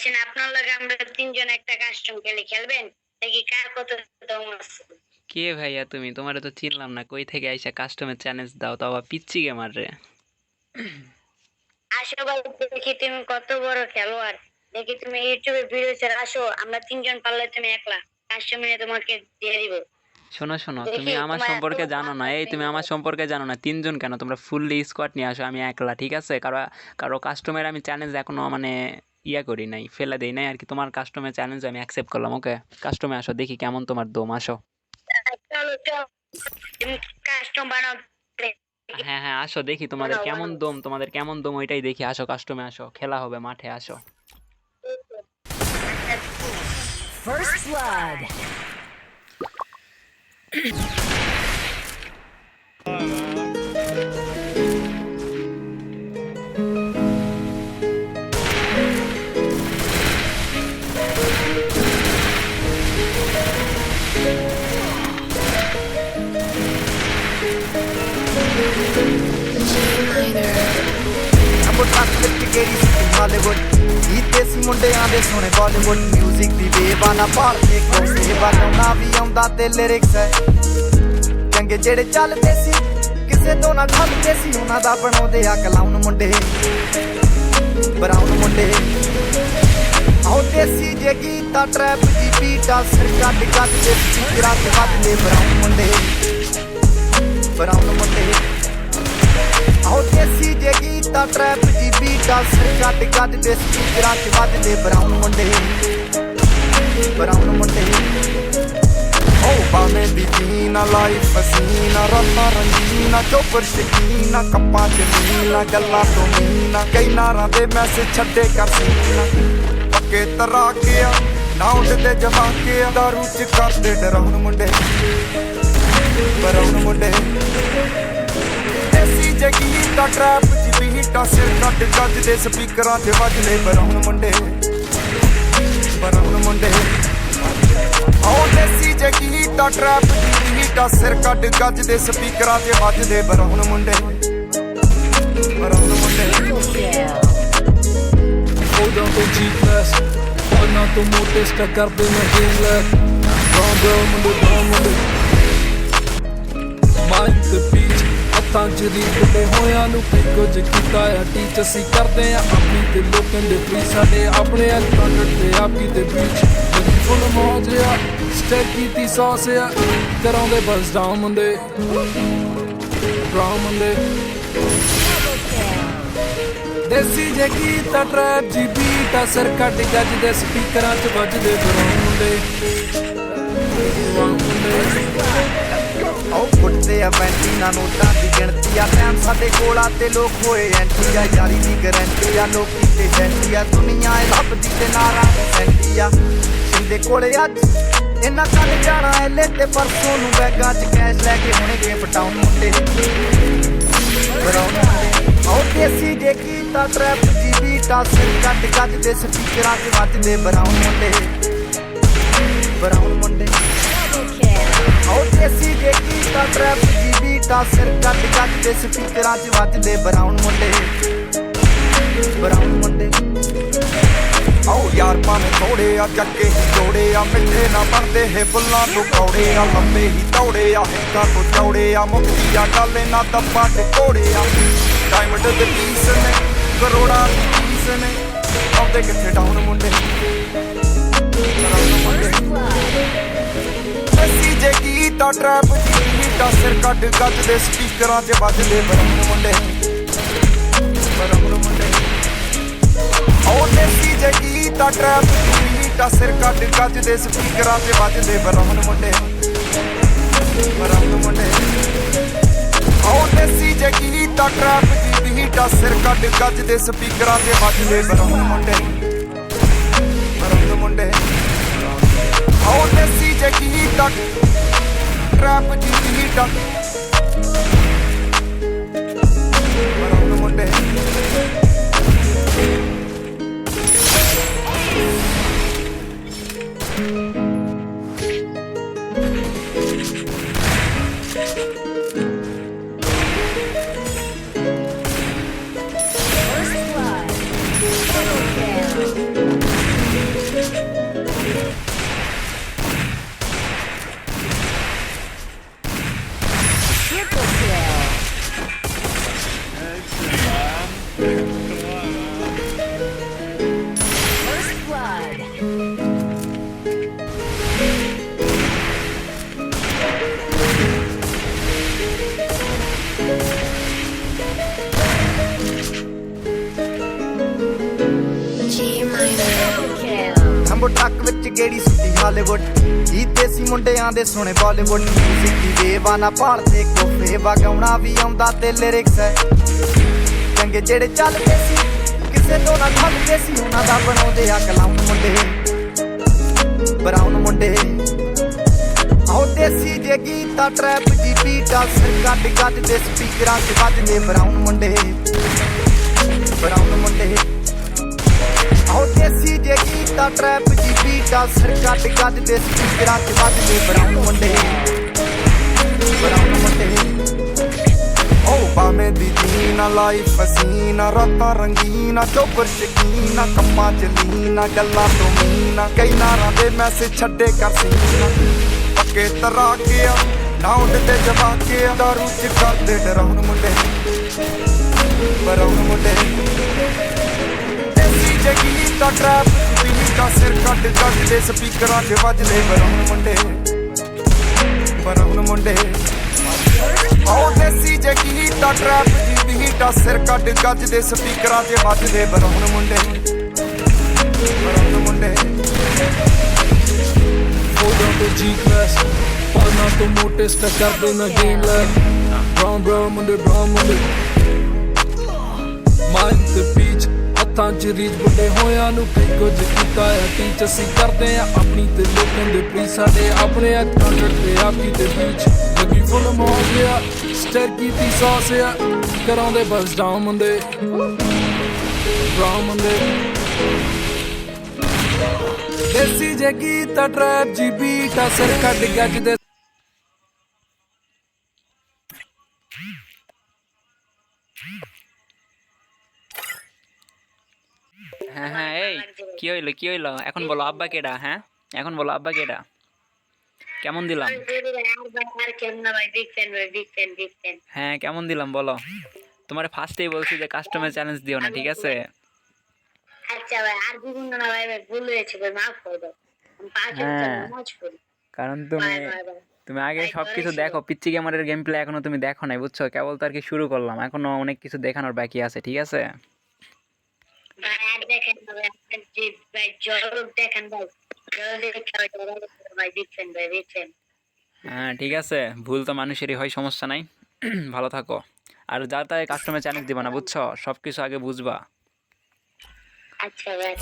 আছেন, আপনার লগে আমরা তিনজন একটা কাস্টম খেলে খেলবেন দেখি কার কত দম আছে। কে ভাইয়া তুমি? তোমারে তো চিনলাম না, কই থেকে আইসা কাস্টমের চ্যালেঞ্জ দাও, তাও আবার পিচ্ছি গেমার রে। আসো ভাই, দেখি তুমি কত বড় খেলোয়াড়, দেখি তুমি ইউটিউবে ভিডিও ছেড়ে আসো, আমরা তিনজন পারলে তুমি একলা কাস্টম নিয়ে তোমাকে দিয়ে দিব। শোনো শোনো, তুমি দেখি আমার তোমার সম্পর্কে জানো না। এই তুমি আমার সম্পর্কে জানো না। তিনজন কেন, তোমরা ফুললি স্কোয়াড নিয়ে আসো, আমি একলা, ঠিক আছে? কারো কারো কাস্টমের আমি চ্যালেঞ্জ এখনো মানে ইয়া করি নাই, ফেলে দেই নাই আর কি। তোমার কাস্টমের চ্যালেঞ্জ আমি অ্যাকসেপ্ট করলাম। ওকে, কাস্টমে আসো, দেখি কেমন তোমার দম। আসো। চলো চলো, তুমি কাস্টম বানাও। হ্যাঁ হ্যাঁ, আসো দেখি তোমাদের বানাও কেমন বানাও। দম, তোমাদের কেমন দম ওইটাই দেখি। আসো কাস্টমে, আসো, খেলা হবে মাঠে, আসো। First blood. ਅੰਬੋ ਟਰੱਕ ਵਿੱਚ ਗੇੜੀ ਸਿੱਟੀ ਹਾਲੀਵੁੱਡ ਗੀਤੇ ਸੀ ਮੁੰਡਿਆਂ ਦੇ ਸੋਹਣੇ ਬਾਲੀਵੁੱਡ ਮਿਊਜ਼ਿਕ ਦੀ ਬੇਬਾਨਾ ਭਾਰ ਕੇ ਕੋਸੇ ਬਣਾਉਣਾ ਵੀ ਆਉਂਦਾ ਤੇ ਲਿਰਿਕਸ ਹੈ ਚੰਗੇ ਜਿਹੜੇ ਚੱਲਦੇ ਸੀ ਕਿਸੇ ਤੋਂ ਨਾ ਠੱਲਦੇ ਸੀ ਉਹਨਾਂ ਦਾ ਬਣਾਉਂਦੇ ਆ ਕਲਾਉਨ ਮੁੰਡੇ ਬਰਾਉਨ ਮੁੰਡੇ ਆਉ ਦੇਸੀ ਜੇ ਗੀਤਾ ਟਰੈਪ ਦੀ ਬੀਟਾ ਸਿਰ ਕੱਢ ਕੱਢ ਦੇ ਸਪੀਕਰਾਂ ਤੇ ਵੱਜਦੇ ਬਰਾਉਨ ਮੁੰਡੇ ਆਉ ਦੇਸੀ ਜੇ ਗੀਤਾ ਟਰੈਪ ਦੀ ਬੀਟਾ ਸਿਰ ਕੱਢ ਕੱਢ ਦੇ ਸਪੀਕਰਾਂ ਤੇ ਵੱਜਦੇ ਬਰਾਉਨ ਮੁੰਡੇ ਓ ਬਾਵੇਂ ਦੀ ਜੀਨਾ ਲਾਈਫ ਫਸੀਨਾ ਰਾਤਾਂ ਰੰਗੀਨਾ ਚੋਪਰ ਸ਼ਕੀਨਾ ਕੱਪਾਂ ਚ ਮੀਨਾ ਗੱਲਾਂ ਤੋਂ ਮੀਨਾ ਕਈ ਨਾਰਾਂ ਦੇ ਮੈਸੇਜ ਛੱਡੇ ਕਰ ਸੀਨਾ ਪੱਕੇ ਤਰਾ ਕੇ ਆ ਨਾ ਉੱਡਦੇ ਜਮਾ ਕੇ ਆ ਦਾਰੂ ਚ ਕਰਦੇ ਡਰਾਉਣ ਮੁੰਡੇ ਬਰਾਉਨ ਮੁੰਡੇ ਦੇਸੀ ਜੇ ਗੀਤਾ ਟਰੈਪ ਦੀ ਬੀਟਾ ਸਿਰ ਕੱਢ ਕੱਢ ਦੇ ਸਪੀਕਰਾਂ ਤੇ ਵੱਜਦੇ ਬਰਾਉਨ ਮੁੰਡੇ ਆਉ ਦੇਸੀ ਜੇ ਗੀਤਾ ਟਰੈਪ ਦੀ ਬੀਟਾ ਸਿਰ ਕੱਢ ਕੱਢ ਦੇ ਸਪੀਕਰਾਂ ਤੇ ਵੱਜਦੇ ਬਰਾਉਨ ਮੁੰਡੇ Hold on to G-Class ਉਹਨਾਂ ਤੋਂ ਮੋਟੇ ਸਟਕ ਕਰਦੇ ਮੈਂ ਗੇਮ ਲੈ ਮੁੰਡੇ ਮਾਈਕ ਤੇ ਪੀਚ ਹੱਥਾਂ ਚ ਰੀਤ ਤੇ ਹੋਇਆਂ ਨੂੰ ਕੀ ਕੁਝ ਕੀਤਾ ਆ ਟੀਚ ਅਸੀਂ ਕਰਦੇ ਆ ਆਪਣੀ ਤੇ ਲੋਕਾਂ ਦੇ ਫਰੀ ਸਾਡੇ ਆਪਣੇ ਕੰਟੈਂਟ ਤੇ ਆਪੀ ਤੇ ਬੀਚ ਜਿਹੜੀ ਫੁੱਲ ਮੌਜ ਆ ਸਟੈਕ ਕੀਤੀ ਸੌਸ ਆ ਕਰਾਉਂਦੇ ਬਸ ਡਾਊਨ ਮੁੰਡੇ ਬਰਾਊਨ ਮੁੰਡੇ ਦੇਸੀ ਜੇ ਗੀਤਾ ਟਰੈਪ ਜੀ ਬੀਟਾ ਸਿਰ ਕੱਢ ਗੱਜ ਦੇ ਸਪੀਕਰਾਂ 'ਚ ਵੱਜਦੇ ਬਰਾਊਨ ਮੁੰਡੇ ਆਉ ਫੁੱਟਦੇ ਆ ਬੈਂਟੀਆਂ ਨੋਟਾਂ ਦੀ ਗਿਣਤੀ ਆ ਟਾਈਮ ਸਾਡੇ ਕੋਲ ਆ ਤੇ ਲੋਕ ਹੋਏ ਐਂਟੀ ਆ ਯਾਰੀ ਦੀ ਗਰੰਟੀ ਆ ਲੋਕੀ ਤੇ ਜੈਂਟੀ ਆ ਦੁਨੀਆ ਏ ਲੱਭਦੀ ਤੇ ਨਾਰਾ ਸੈਂਟੀ ਆ ਸਿੰਦੇ ਕੋਲੇ ਅੱਜ ਇਹਨਾਂ ਕੱਲ ਜਾਣਾ ਐਲੇ ਤੇ ਪਰਸੋਂ ਨੂੰ ਬੈਗਾਂ 'ਚ ਕੈਸ਼ ਲੈ ਕੇ ਹੁਣੇ ਪਟਾਉਣ ਮੁੰਡੇ ਬਰਾਉਨ ਮੁੰਡੇ ਆਉ ਦੇਸੀ ਜੇ ਕੀਤਾ ਟਰੈਪ ਦੀ ਬੀਟਾ ਸਿਰ ਕੱਢ ਕੱਢ ਦੇ ਸਪੀਕਰਾਂ 'ਚ ਵੱਜਦੇ ਬਰਾਉਨ ਮੁੰਡੇ ਆਉ ਦੇਸੀ ਜੇ ਕੀਤਾ ਟਰੈਪ ਦੀ ਬੀਟਾ ਸਿਰ ਕੱਢ ਕੱਢ ਦੇ ਸਪੀਕਰਾਂ 'ਚ ਵੱਜਦੇ ਬਰਾਉਨ ਮੁੰਡੇ ਆਉ ਯਾਰ ਭਾਵੇਂ ਥੋੜੇ ਆ ਜੱਗੇ ਹੀ ਜੋੜੇ ਆ ਮਿੱਠੇ ਨਾ ਬਣਦੇ ਹੈ ਫੁੱਲਾਂ ਤੋਂ ਕੌੜੇ ਆ ਲੰਮੇ ਹੀ ਦੌੜੇ ਆ ਹਿੱਕਾਂ ਤੋਂ ਚੌੜੇ ਆ ਮੁਕਤੀ ਆ ਗੱਲ ਨਾ ਦੱਬਾਂ ਤੇ ਕੋੜੇ ਆ ਡਾਇਮੰਡ ਦੇ ਪੀਸ ਨੇ ਕਰੋੜਾਂ ਦੀ ਪੀਸ ਨੇ ਆਉਂਦੇ ਕਿੱਥੇ ਡਾਊਨ ਮੁੰਡੇ ਅਸੀਂ ਜੇ ਗੀਤਾ ਟਰੈਪ ਦੀ ਬੀਟਾ ਸਿਰ ਕੱਢ ਗੱਜ ਦੇ ਸਪੀਕਰਾਂ 'ਚ ਵੱਜਦੇ ਬਰਾਉਨ ਮੁੰਡੇ ਆਉ ਦੇਸੀ ਜੇ ਗੀਤਾ ਟਰੈਪ ਦੀ ਬੀਟਾ ਸਿਰ ਕੱਢ ਗੱਜ ਦੇ ਸਪੀਕਰਾਂ 'ਚ ਵੱਜਦੇ ਬਰਾਉਨ ਮੁੰਡੇ ਆਉ ਦੇਸੀ ਜੇ ਗੀਤਾ ਟਰੈਪ ਦੀ ਬੀਟਾ ਸਿਰ ਕੱਢ ਗੱਜ ਦੇ ਸਪੀਕਰਾਂ 'ਚ ਵੱਜਦੇ ਬਰਾਉਨ ਮੁੰਡੇ ਆਉ ਦੇਸੀ ਜੇ ਗੀਤਾ ਟਰੈਪ ਦੀ ਬੀਟਾ ਬਰਾਉਨ ਮੁੰਡੇ First blood. ਜੰਬੋ ਟਰੱਕ ਵਿੱਚ ਗੇੜੀ ਸੁੱਟੀ ਹਾਲੀਵੁੱਡ ਜੀ ਦੇਸੀ ਮੁੰਡਿਆਂ ਦੇ ਸੋਹਣੇ ਬਾਲੀਵੁੱਡ ਮਿਊਜ਼ਿਕ ਦੀ ਵੇਵਾ ਨਾ ਭਾਲਦੇ ਕੋਫੇ ਵਗਾਉਣਾ ਵੀ ਆਉਂਦਾ ਤੇ ਲਿਰਿਕਸ ਹੈ ਚੰਗੇ ਜਿਹੜੇ ਚੱਲਦੇ ਸੀ ਕਿਸੇ ਤੋਂ ਨਾ ਖੱਲਦੇ ਸੀ ਉਹਨਾਂ ਦਾ ਬਣਾਉਂਦੇ ਆ ਕਲਾਉਣ ਮੁੰਡੇ ਬਰਾਉਨ ਮੁੰਡੇ ਆਹ ਦੇਸੀ ਜੇ ਗੀਤਾ ਟਰੈਪ ਜੀ ਬੀਟਾ ਸਿਰ ਕੱਢ ਕੱਢ ਦੇ ਸਪੀਕਰਾਂ 'ਚ ਵੱਜਦੇ ਬਰਾਉਨ ਮੁੰਡੇ ਆਹ ਦੇਸੀ ਜੇ ਗੀਤਾ ਟਰੈਪ ਜੀ ਬੀਟਾ ਸਿਰ ਕੱਢ ਕੱਢ ਦੇ ਸਪੀਕਰਾਂ 'ਚ ਵੱਜਦੇ ਬਰਾਉਨ ਮੁੰਡੇ ਓ ਬਾਵੇਂ ਦੀ ਜੀਨਾ ਲਾਈਫ ਹਸੀਨਾ ਰਾਤਾਂ ਰੰਗੀਨਾ ਚੋਬਰ ਸ਼ਕੀਨਾ ਕੰਮਾਂ ਚ ਲੀਨਾ ਗੱਲਾਂ ਤੋਂ ਮੀਨਾ ਕਈ ਨਾਰਾਂ ਦੇ ਮੈਸੇਜ ਛੱਡੇ ਕਰ ਸੀਨਾ ਪੱਕੇ ਤਰਾ ਕੇ ਆ ਨਾ ਉੱਡਦੇ ਜਵਾ ਕੇ ਆ ਦਾਰੂ ਚ ਕਰਦੇ ਡਰਾਉਣ ਮੁੰਡੇ ਬਰਾਉਣ ਮੁੰਡੇ ਦੇਸੀ ਜਗੀ ਦਾ ਟਰੈਪ ਵੀ ਦਾ ਸਿਰ ਕੱਢ ਕੱਢ ਦੇ ਸਪੀਕਰਾਂ 'ਚ ਵੱਜਦੇ ਬਰਾਉਣ ਮੁੰਡੇ ਆਹ ਦੇਸੀ ਜਗੀ ਦਾ ਟਰੈਪ ਜੀ ਵੀ ਦਾ ਸਿਰ ਕੱਢ ਗੱਜ ਦੇ ਸਪੀਕਰਾਂ 'ਚ ਵੱਜਦੇ ਬਰਾਉਣ ਮੁੰਡੇ ਫੋਟੋ ਤੇ ਜੀ ਕਲਾਸ ਪਾਣਾ ਤੋਂ ਮੋਟੇ ਸਟਕ ਕਰਦੇ ਨਾ ਗੇਮ ਲੈ ਬਰਾਉਨ ਮੁੰਡੇ ਮਾਈਂਡ ਤੇ ਪੀਚ ਹੱਥਾਂ 'ਚ ਰੀਚ ਬੁੱਢੇ ਹੋਇਆਂ ਨੂੰ ਕਈ ਕੁਝ ਕੀਤਾ ਆ ਟੀਚ ਅਸੀਂ ਕਰਦੇ ਆ ਆਪਣੀ ਤੇ ਲੋਕਾਂ ਦੇ ਪ੍ਰੀ ਸਾਡੇ ਆਪਣੇ ਐਕਟਰ ਤੇ ਆਪੀ ਤੇ ਬੀਚ ਲੱਗੀ ਫੁੱਲ ਮੌਜ ਆ ਸਟਰ ਕੀਤੀ ਸੌਸ ਆ ਕਰਾਉਂਦੇ ਬਸ ਡਾਊਨ ਮੁੰਡੇ ਬਰਾਉਨ ਮੁੰਡੇ ਦੇਸੀ ਜੇ ਗੀਤਾ ਟਰੈਪ ਜੀ ਬੀਟਾ ਸਿਰ ਕੱਢ ਗੱਜ ਦੇ হ্যাঁ হ্যাঁ এই কি হইলো এখন বলো আব্বা কেডা হ্যাঁ এখন বলো আব্বা কেডা কেমন দিলাম আর কেমন ভাই বিগ ফ্যান হ্যাঁ কেমন দিলাম বলো তোমার ফার্স্টেই বলছি যে কাস্টমার চ্যালেঞ্জ দিও না ঠিক আছে আচ্ছা ভাই আর বিভিন্ন না ভাই ভুল হয়েছে ভাই মাফ করে দাও আমি পাঁচ নামাজ পড়ি কারণ তুমি ভাই তুমি আগে সবকিছু দেখো পিচ্চি গেমারের গেম প্লে এখনো তুমি দেখো নাই বুঝছো কেবল তো আর কি শুরু করলাম এখনো অনেক কিছু দেখানোর বাকি আছে ঠিক আছে আর দেখেন ভাই আপনার যে ভাই জরুর দেখেন ভাই ভাই বিগ ফ্যান হ্যাঁ ঠিক আছে ভুল তো মানুষেরই হয় সমস্যা নাই ভালো থাকো আর যা তাই কাস্টমার চ্যালেঞ্জ দিবা না বুঝছো সবকিছু আগে বুঝবা আচ্ছা ভাই